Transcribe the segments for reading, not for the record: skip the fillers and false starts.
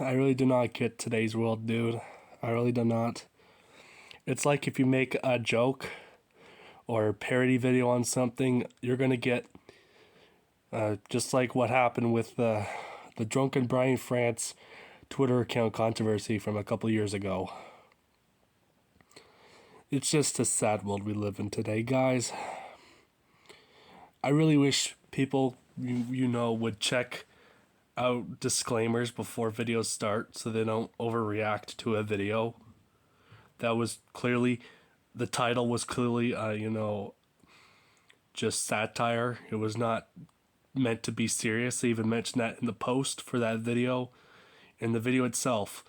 I really do not get today's world, dude. I really do not. It's like if you make a joke or a parody video on something, you're gonna get just like what happened with the drunken Brian France Twitter account controversy from a couple years ago. It's just a sad world we live in today, guys. I really wish people would check out disclaimers before videos start so they don't overreact to a video that was clearly, the title was clearly just satire. It was not meant to be serious. They even mentioned that in the post for that video, and the video itself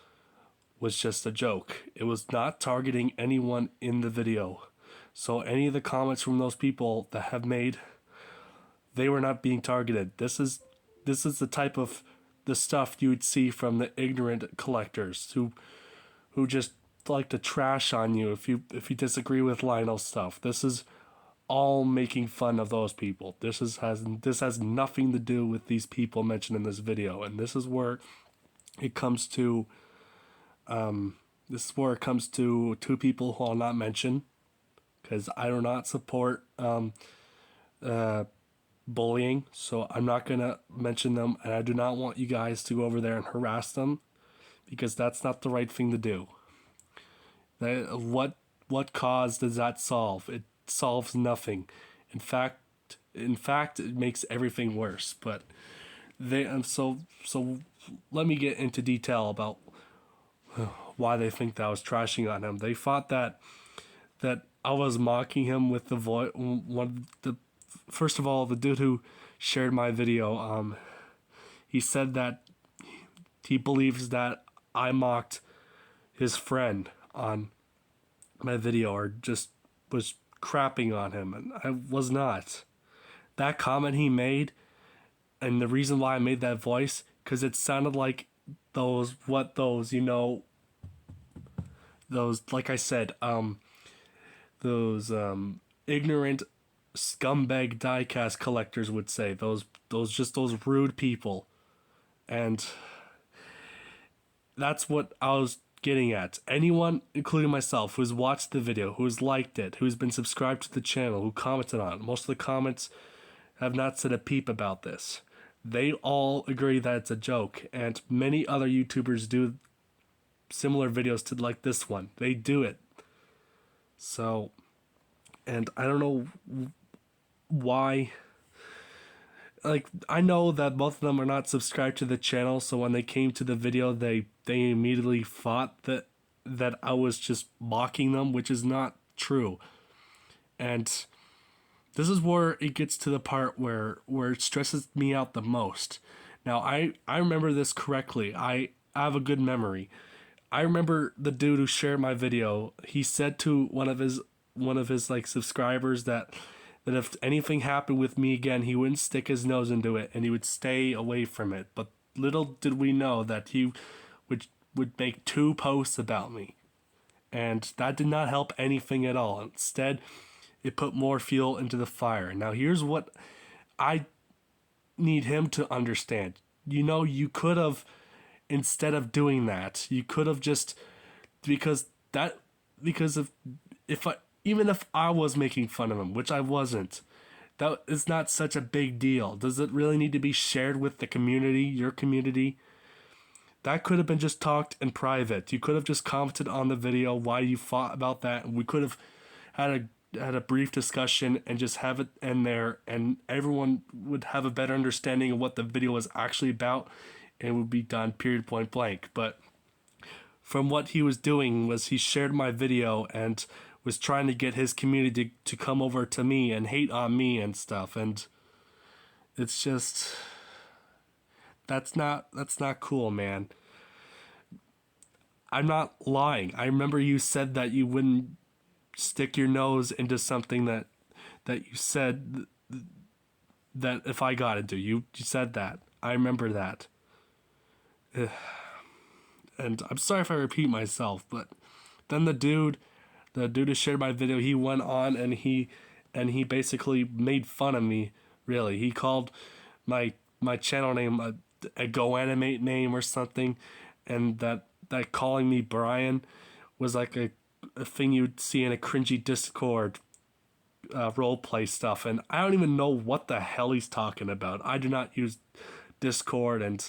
was just a joke. It was not targeting anyone in the video. So any of the comments from those people that have made, they were not being targeted. This is the type of the stuff you would see from the ignorant collectors who just like to trash on you if you disagree with Lionel's stuff. This is all making fun of those people. This has nothing to do with these people mentioned in this video, and this is where it comes to two people who I'll not mention because I do not support bullying, so I'm not gonna mention them, and I do not want you guys to go over there and harass them because that's not the right thing to do. What cause does that solve? It solves nothing. In fact, it makes everything worse. But so let me get into detail about why they think that I was trashing on him. They thought that I was mocking him with the voice. First of all, the dude who shared my video, he said that he believes that I mocked his friend on my video or just was crapping on him, and I was not. That comment he made, and the reason why I made that voice, because it sounded like those like I said, those ignorant scumbag diecast collectors would say, those rude people. And that's what I was getting at. Anyone, including myself, who's watched the video, who's liked it, who's been subscribed to the channel, who commented on it, most of the comments have not said a peep about this. They all agree that it's a joke, and many other YouTubers do similar videos to like this one. They do it. So, and I don't know why. Like, I know that both of them are not subscribed to the channel, so when they came to the video, they immediately thought that I was just mocking them, which is not true. And this is where it gets to the part where it stresses me out the most. Now, I remember this correctly. I have a good memory. I remember the dude who shared my video, he said to one of his like subscribers that if anything happened with me again, he wouldn't stick his nose into it and he would stay away from it. But little did we know that he would make 2 posts about me. And that did not help anything at all. Instead, it put more fuel into the fire. Now, here's what I need him to understand. You could have, instead of doing that, you could have just, because even if I was making fun of him, which I wasn't, that is not such a big deal. Does it really need to be shared with the community, your community? That could have been just talked in private. You could have just commented on the video why you thought about that, and we could have had a brief discussion and just have it in there, and everyone would have a better understanding of what the video was actually about, and it would be done, period, point blank. But from what he was doing was he shared my video and was trying to get his community to come over to me and hate on me and stuff, and it's just, that's not cool, man. I'm not lying. I remember you said that you wouldn't stick your nose into something that you said that if I got into. You said that. I remember that. And I'm sorry if I repeat myself, but then the dude who shared my video, he went on and he basically made fun of me, really. He called my channel name a Go Animate name or something, and that calling me Brian was like a thing you'd see in a cringy Discord role play stuff, and I don't even know what the hell he's talking about. I do not use Discord, and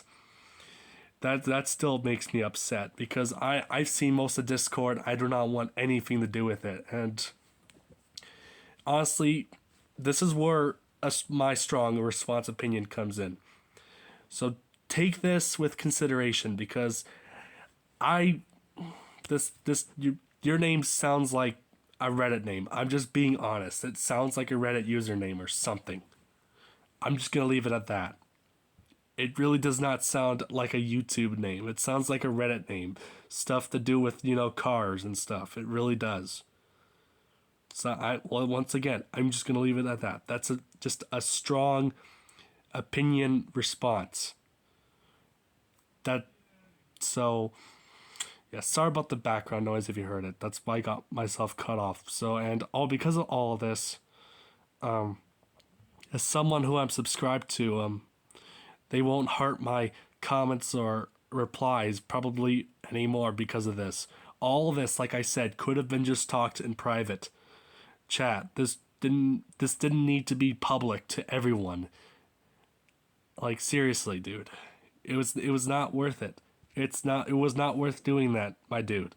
that still makes me upset because I've seen most of Discord. I do not want anything to do with it, and honestly, this is where my strong response opinion comes in. So take this with consideration because I your name sounds like a Reddit name. I'm just being honest. It sounds like a Reddit username or something. I'm just gonna leave it at that. It really does not sound like a YouTube name. It sounds like a Reddit name. Stuff to do with, cars and stuff. It really does. So once again, I'm just gonna leave it at that. That's just a strong opinion response. So yeah, sorry about the background noise if you heard it. That's why I got myself cut off. So, and all because of all of this, as someone who I'm subscribed to, they won't heart my comments or replies probably anymore because of this. All of this, like I said, could have been just talked in private chat. This didn't need to be public to everyone. Like seriously, dude. It was not worth it. It was not worth doing that, my dude.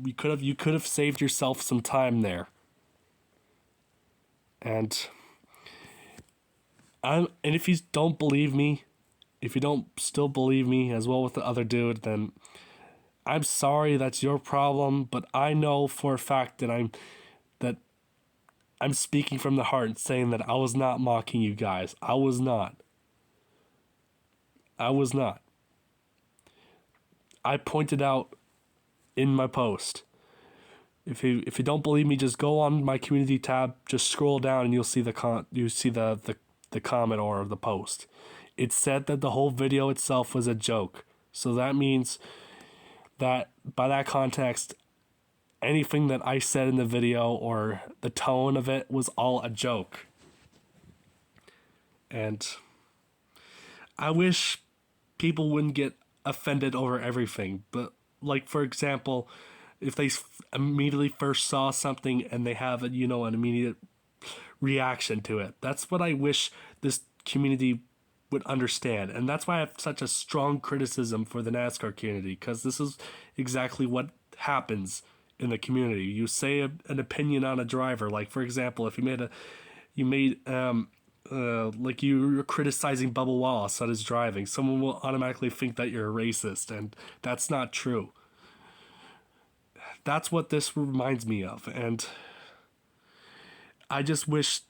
You could have saved yourself some time there. And if you don't believe me, if you don't still believe me as well with the other dude, then I'm sorry, that's your problem, but I know for a fact that I'm speaking from the heart and saying that I was not mocking you guys. I was not. I pointed out in my post. If you don't believe me, just go on my community tab, just scroll down and you'll see the comment or the post. It said that the whole video itself was a joke. So that means that by that context, anything that I said in the video or the tone of it was all a joke. And I wish people wouldn't get offended over everything, but like for example, if they immediately first saw something and they have an immediate reaction to it, that's what I wish this community would understand. And that's why I have such a strong criticism for the NASCAR community, because this is exactly what happens in the community. You say an opinion on a driver, like for example, if like you're criticizing Bubba Wallace on his driving, someone will automatically think that you're a racist, and that's not true. That's what this reminds me of, and I just wish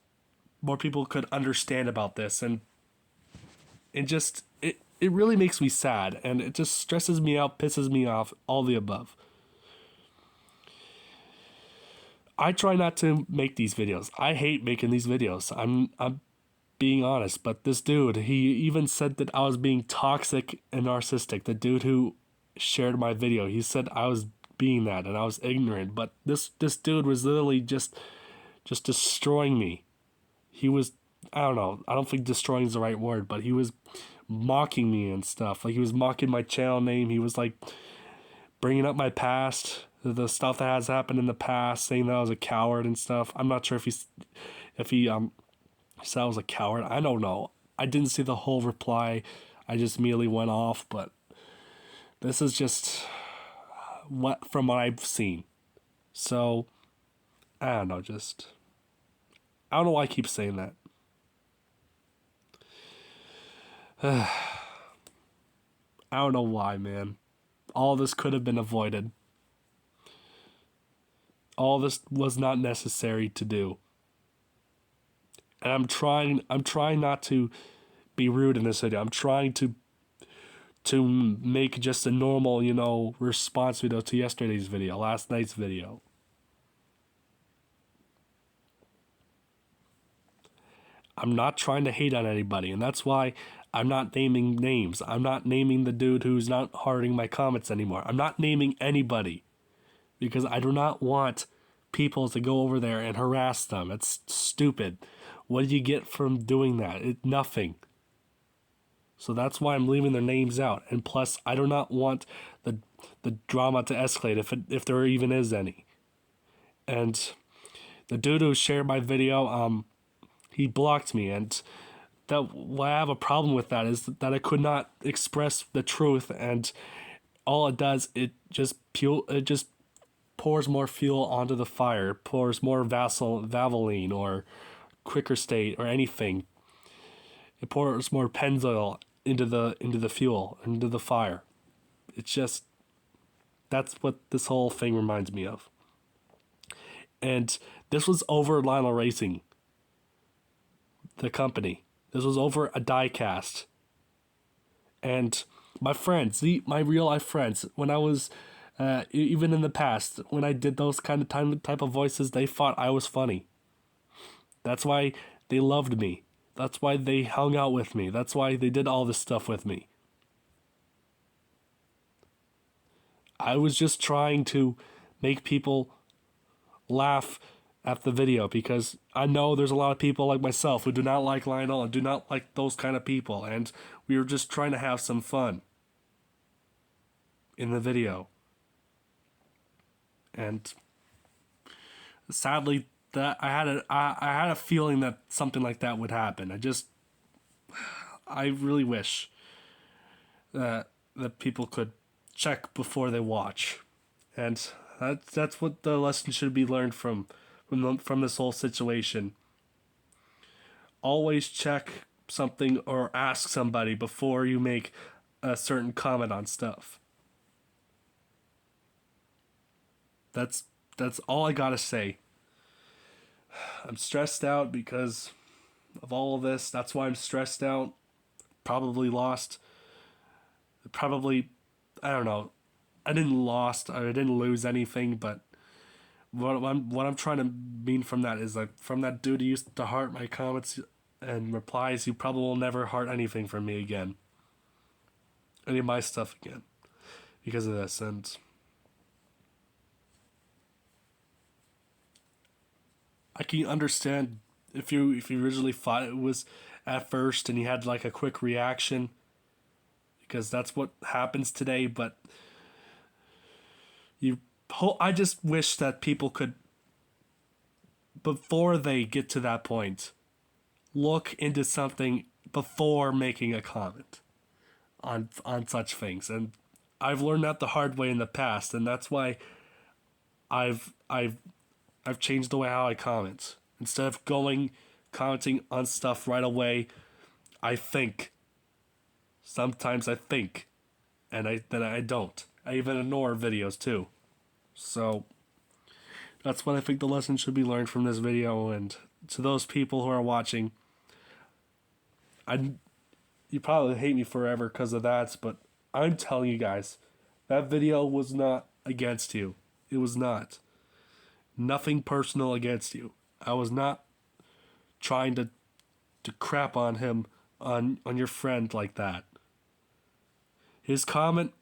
more people could understand about this, and it really makes me sad, and it just stresses me out, pisses me off, all the above. I try not to make these videos. I hate making these videos. I'm being honest, but this dude, he even said that I was being toxic and narcissistic. The dude who shared my video, he said I was being that and I was ignorant, but this dude was literally just destroying me. He was, I don't know, I don't think destroying is the right word, but he was mocking me and stuff. Like he was mocking my channel name. He was like bringing up my past, the stuff that has happened in the past, saying that I was a coward and stuff. I'm not sure if he said I was a coward. I don't know. I didn't see the whole reply. I just immediately went off, but this is just from what I've seen. So, I don't know, I don't know why I keep saying that. I don't know why, man. All this could have been avoided. All this was not necessary to do. And I'm trying not to be rude in this video. I'm trying to make just a normal, response video to yesterday's video, last night's video. I'm not trying to hate on anybody, and that's why I'm not naming names. I'm not naming the dude who's not hearting my comments anymore. I'm not naming anybody because I do not want people to go over there and harass them. It's stupid. What do you get from doing that? Nothing. So that's why I'm leaving their names out. And plus, I do not want the drama to escalate if there even is any. And the dude who shared my video, he blocked me, and that why I have a problem with that is that I could not express the truth, and all it does, it just pours more fuel onto the fire, pours more Valvoline or Quicker State or anything. It pours more Pennzoil into the fuel, into the fire. It's just, that's what this whole thing reminds me of. And this was over Lionel Racing, the company. This was over a diecast. And my friends, my real life friends, when I was, even in the past, when I did those kind of type of voices, they thought I was funny. That's why they loved me. That's why they hung out with me. That's why they did all this stuff with me. I was just trying to make people laugh at the video, because I know there's a lot of people like myself who do not like Lionel and do not like those kind of people, and we were just trying to have some fun in the video. And sadly, that I had a feeling that something like that would happen. I really wish that people could check before they watch, and that's what the lesson should be learned from this whole situation. Always check something or ask somebody before you make a certain comment on stuff. That's all I gotta say. I'm stressed out because of all of this. That's why I'm stressed out. Probably lost. Probably, I don't know. I didn't lose anything, but what I'm trying to mean from that is, like, from that dude who used to heart my comments and replies, you probably will never heart anything from me again. Any of my stuff again. Because of this. And I can understand if you originally thought it was at first and you had like a quick reaction, because that's what happens today, but I just wish that people could, before they get to that point, look into something before making a comment on such things. And I've learned that the hard way in the past, and that's why I've changed the way how I comment. Instead of commenting on stuff right away, I think. Sometimes I think, and then I don't. I even ignore videos too. So that's what I think the lesson should be learned from this video. And to those people who are watching, you probably hate me forever because of that, but I'm telling you guys, that video was not against you. It was not. Nothing personal against you. I was not trying to crap on him, on your friend like that. His comment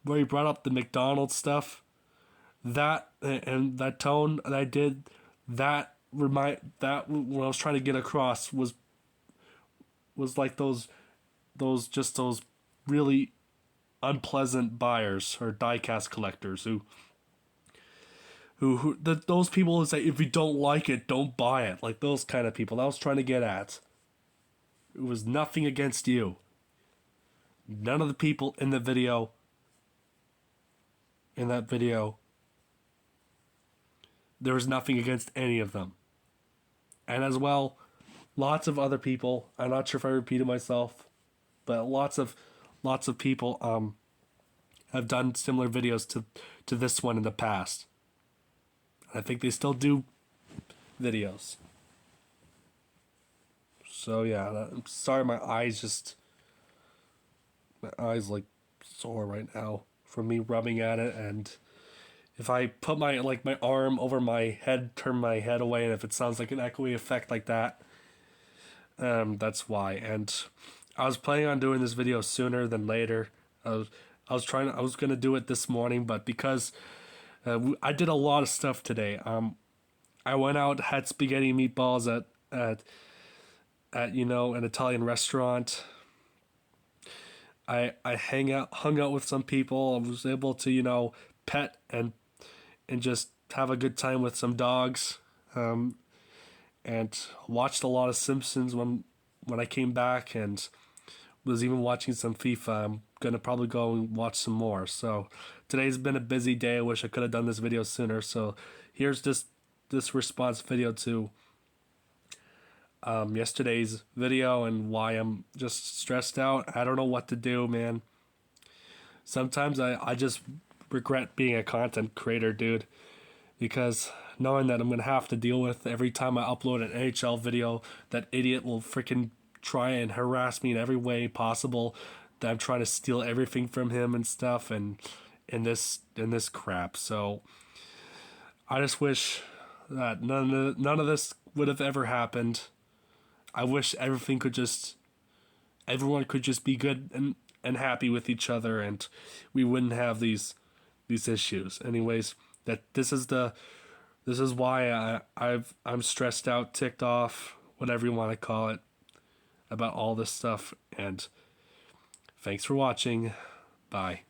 where he brought up the McDonald's stuff, that and that tone that I did, that what I was trying to get across was like those really unpleasant buyers or diecast collectors those people who say, if you don't like it, don't buy it. Like those kind of people. That I was trying to get at. It was nothing against you. None of the people in that video, there was nothing against any of them. And as well, lots of other people, I'm not sure if I repeated myself, but lots of people have done similar videos to this one in the past. I think they still do videos. So yeah, I'm sorry, my eyes like sore right now from me rubbing at it, and if I put my arm over my head, turn my head away, and if it sounds like an echoey effect like that, that's why. And I was planning on doing this video sooner than later. I was gonna do it this morning, but because I did a lot of stuff today. I went out, had spaghetti meatballs at an Italian restaurant. I hung out with some people. I was able to, pet and just have a good time with some dogs. And watched a lot of Simpsons when I came back, and was even watching some FIFA. I'm gonna probably go and watch some more. So today's been a busy day. I wish I could have done this video sooner. So here's this response video to yesterday's video and why I'm just stressed out. I don't know what to do, man. Sometimes I just regret being a content creator, dude, because knowing that I'm gonna have to deal with every time I upload an NHL video, that idiot will freaking try and harass me in every way possible. That I'm trying to steal everything from him and stuff, and in this crap. So I just wish that none of this would have ever happened. I wish everyone could just be good and happy with each other, and we wouldn't have these issues. Anyways, this is why I'm stressed out, ticked off, whatever you want to call it, about all this stuff. And thanks for watching. Bye.